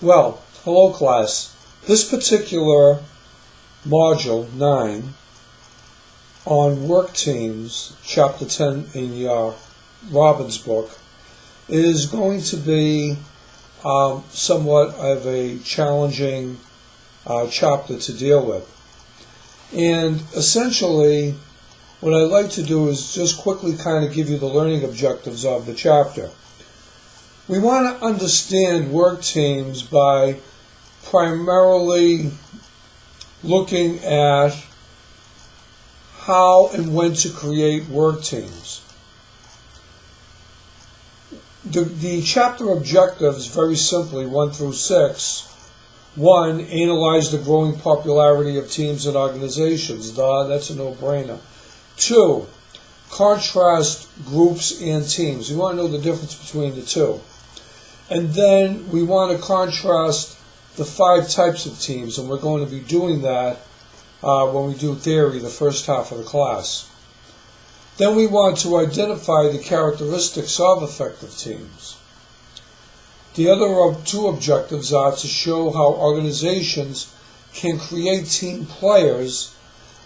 Well, hello class. This particular module 9 on work teams, chapter 10 in Robbins' book, is going to be somewhat of a challenging chapter to deal with. And essentially, what I'd like to do is just quickly kind of give you the learning objectives of the chapter. We want to understand work teams by primarily looking at how and when to create work teams. The chapter objectives, very simply, 1 through 6. 1, analyze the growing popularity of teams and organizations. That's a no-brainer. 2, contrast groups and teams. We want to know the difference between the two. And then we want to contrast the 5 types of teams, and we're going to be doing that when we do theory, the first half of the class. Then we want to identify the characteristics of effective teams. The other 2 objectives are to show how organizations can create team players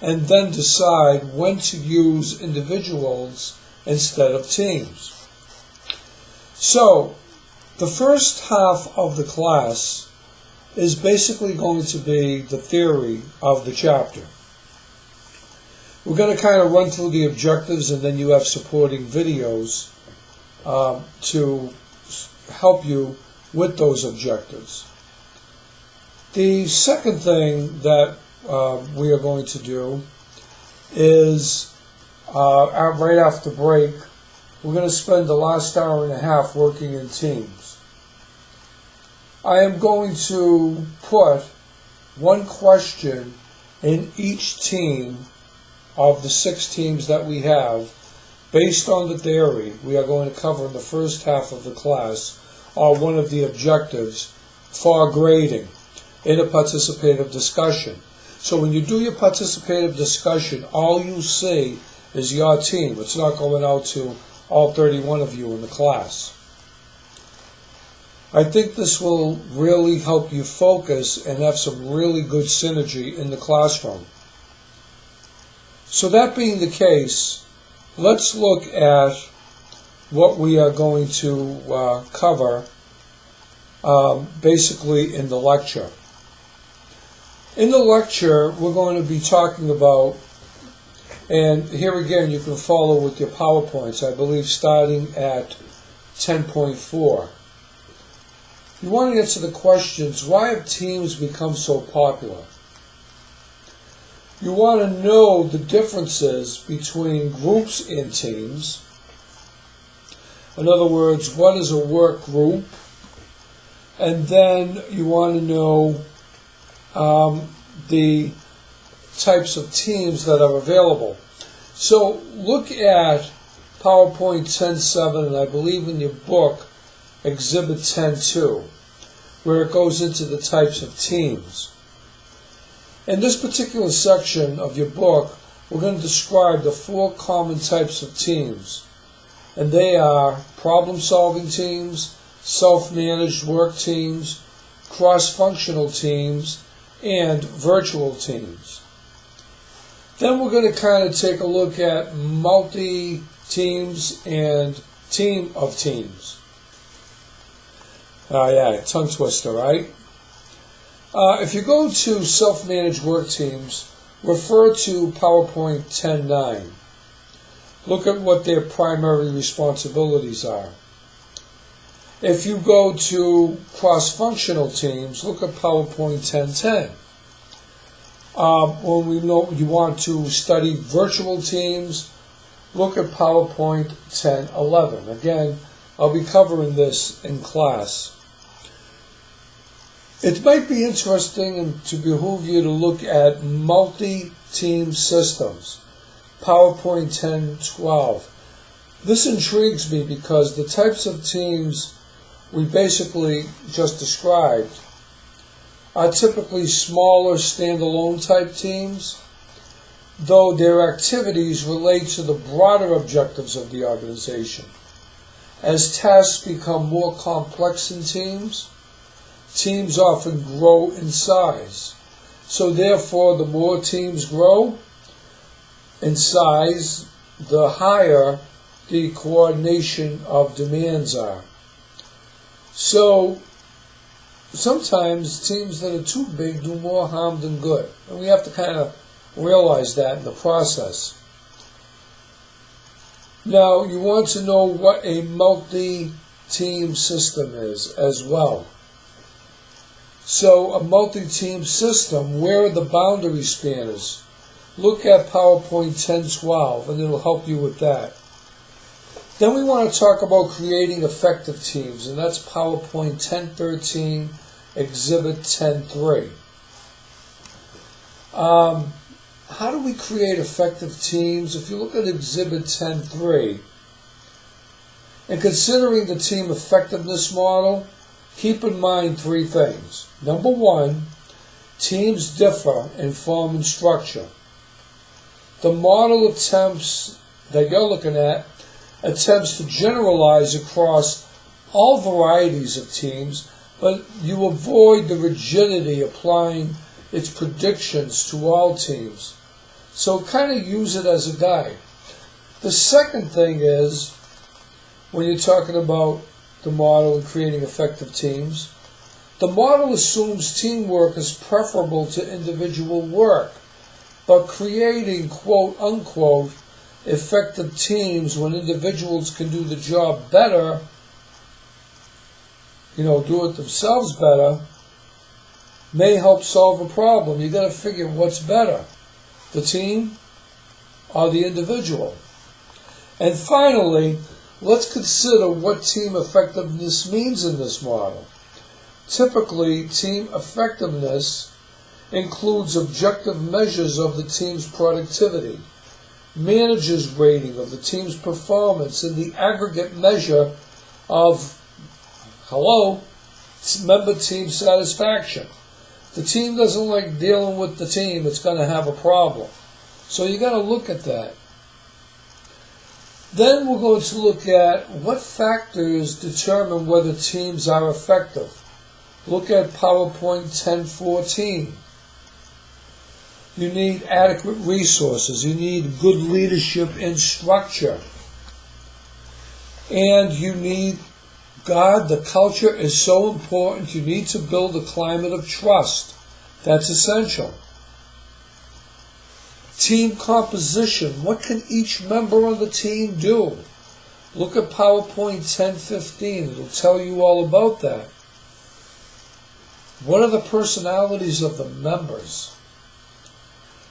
and then decide when to use individuals instead of teams. So, the first half of the class is basically going to be the theory of the chapter. We're going to kind of run through the objectives, and then you have supporting videos to help you with those objectives. The second thing that we are going to do is, right after break, we're going to spend the last hour and a half working in teams. I am going to put one question in each team of the 6 teams that we have, based on the theory we are going to cover in the first half of the class, or one of the objectives for grading in a participative discussion. So when you do your participative discussion, all you see is your team. It's not going out to all 31 of you in the class. I think this will really help you focus and have some really good synergy in the classroom. So that being the case, let's look at what we are going to cover basically in the lecture. In the lecture, we're going to be talking about, and here again you can follow with your PowerPoints, I believe starting at 10.4. You want to answer the questions, why have teams become so popular? You want to know the differences between groups and teams. In other words, what is a work group? And then you want to know the types of teams that are available. So look at PowerPoint 10.7, and I believe in your book, Exhibit 10.2, where it goes into the types of teams. In this particular section of your book, we're going to describe the 4 common types of teams. And they are problem-solving teams, self-managed work teams, cross-functional teams, and virtual teams. Then we're going to kind of take a look at multi-teams and team of teams. Yeah, tongue twister, right? If you go to self-managed work teams, refer to PowerPoint 10.9. Look at what their primary responsibilities are. If you go to cross-functional teams, look at PowerPoint 10.10. When we know you want to study virtual teams, look at PowerPoint 10.11. Again, I'll be covering this in class. It might be interesting and to behoove you to look at multi-team systems, PowerPoint 10.12. This intrigues me because the types of teams we basically just described are typically smaller standalone type teams, though their activities relate to the broader objectives of the organization. As tasks become more complex in teams, teams often grow in size. So therefore, the more teams grow in size, the higher the coordination of demands are. So sometimes teams that are too big do more harm than good. And we have to kind of realize that in the process. Now, you want to know what a multi-team system is as well. So a multi-team system, where are the boundary spanners? Look at PowerPoint 1012 and it'll help you with that. Then we want to talk about creating effective teams, and that's PowerPoint 1013, Exhibit 10.3. How do we create effective teams? If you look at Exhibit 10.3, and considering the team effectiveness model, keep in mind three things. Number one, teams differ in form and structure. The model attempts that you're looking at attempts to generalize across all varieties of teams, but you avoid the rigidity applying its predictions to all teams. So kind of use it as a guide. The second thing is, when you're talking about the model and creating effective teams, the model assumes teamwork is preferable to individual work, but creating quote unquote effective teams when individuals can do the job better, do it themselves better, may help solve a problem. You got to figure what's better, the team or the individual. And finally, let's consider what team effectiveness means in this model. Typically, team effectiveness includes objective measures of the team's productivity, manager's rating of the team's performance, and the aggregate measure of, member team satisfaction. The team doesn't like dealing with the team, it's going to have a problem. So you got to look at that. Then we're going to look at what factors determine whether teams are effective. Look at PowerPoint 1014. You need adequate resources. You need good leadership and structure. And you need God. The culture is so important. You need to build a climate of trust. That's essential. Team composition. What can each member on the team do? Look at PowerPoint 1015. It'll tell you all about that. What are the personalities of the members?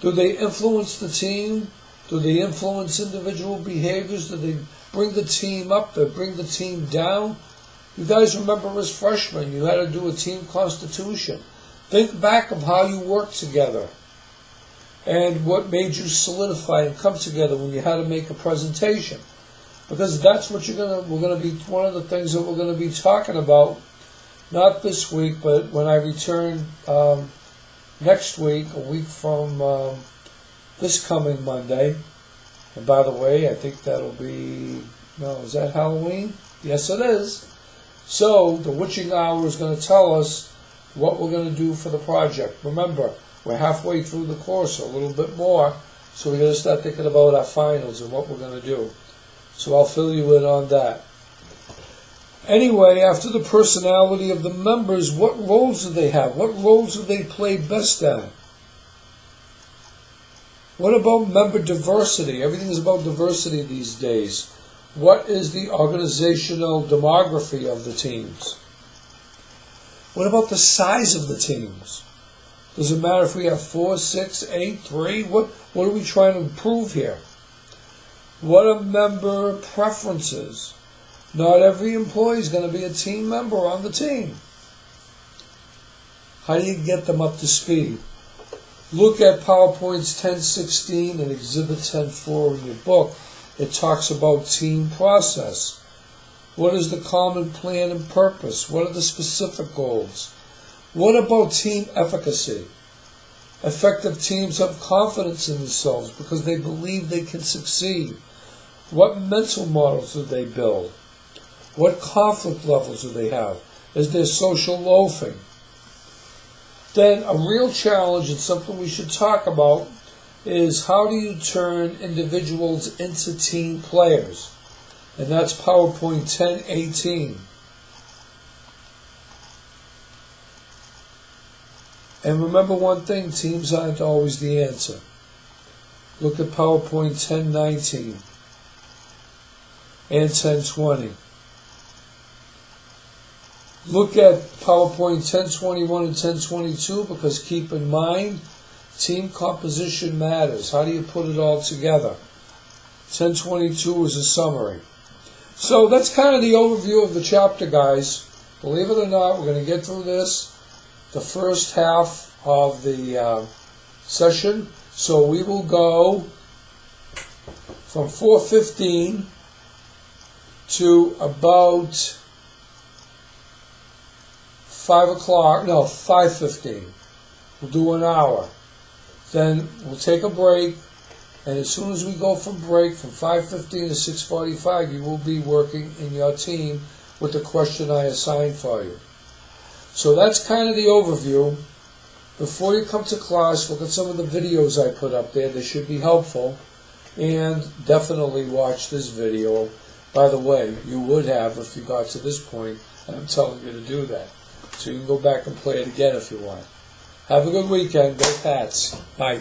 Do they influence the team? Do they influence individual behaviors? Do they bring the team up? Do they bring the team down? You guys remember as freshmen, you had to do a team constitution. Think back of how you worked together and what made you solidify and come together when you had to make a presentation. Because that's what we're gonna be, one of the things that we're gonna be talking about, not this week, but when I return next week, a week from this coming Monday. And by the way, I think that'll be, is that Halloween? Yes, it is. So the witching hour is going to tell us what we're going to do for the project. Remember, we're halfway through the course, a little bit more, so we're going to start thinking about our finals and what we're going to do. So I'll fill you in on that. Anyway, after the personality of the members, what roles do they have? What roles do they play best at? What about member diversity? Everything is about diversity these days. What is the organizational demography of the teams? What about the size of the teams? Does it matter if we have 4, 6, 8, 3? What are we trying to improve here? What are member preferences? Not every employee is going to be a team member on the team. How do you get them up to speed? Look at PowerPoints 1016 and Exhibit 10.4 in your book. It talks about team process. What is the common plan and purpose? What are the specific goals? What about team efficacy? Effective teams have confidence in themselves because they believe they can succeed. What mental models do they build? What conflict levels do they have? Is there social loafing? Then a real challenge and something we should talk about is how do you turn individuals into team players? And that's PowerPoint 1018. And remember one thing, teams aren't always the answer. Look at PowerPoint 1019 and 1020. Look at PowerPoint 1021 and 1022 because keep in mind, team composition matters. How do you put it all together? 1022 is a summary. So that's kind of the overview of the chapter, guys. Believe it or not, we're going to get through this, the first half of the session. So we will go from 4:15 to about 5:15. We'll do an hour. Then we'll take a break, and as soon as we go from break, from 5:15 to 6:45, you will be working in your team with the question I assigned for you. So that's kind of the overview. Before you come to class, look at some of the videos I put up there. They should be helpful. And definitely watch this video. By the way, you would have if you got to this point, and I'm telling you to do that. So you can go back and play it again if you want. Have a good weekend. Go Pats. Bye.